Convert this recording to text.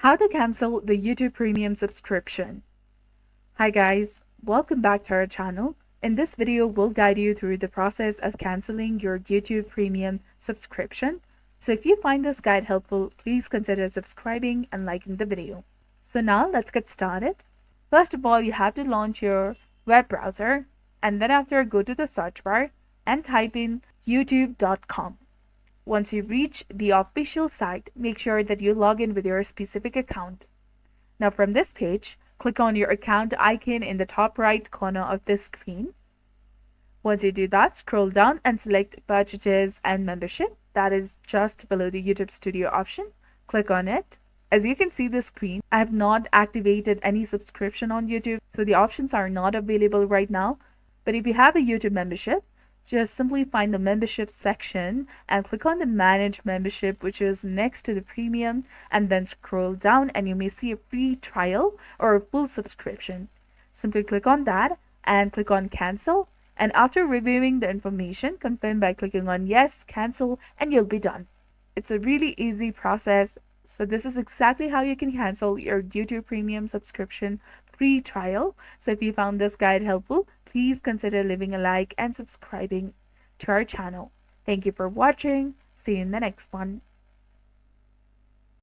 How to cancel the YouTube Premium subscription. Hi guys, welcome back to our channel. In this video, we'll guide you through the process of canceling your YouTube Premium subscription. So if you find this guide helpful, please consider subscribing and liking the video. So now let's get started. First of all, you have to launch your web browser and then after go to the search bar and type in youtube.com. Once you reach the official site, make sure that you log in with your specific account. Now from this page, click on your account icon in the top right corner of this screen. Once you do that, scroll down and select Purchases and Membership. That is just below the YouTube Studio option. Click on it. As you can see the screen, I have not activated any subscription on YouTube, so the options are not available right now. But if you have a YouTube membership, just simply find the membership section and click on the manage membership, which is next to the premium, and then scroll down and you may see a free trial or a full subscription. Simply click on that and click on cancel, and after reviewing the information, confirm by clicking on yes, cancel, and you'll be done. It's a really easy process. So this is exactly how you can cancel your YouTube Premium subscription free trial. So if you found this guide helpful, please consider leaving a like and subscribing to our channel. Thank you for watching. See you in the next one.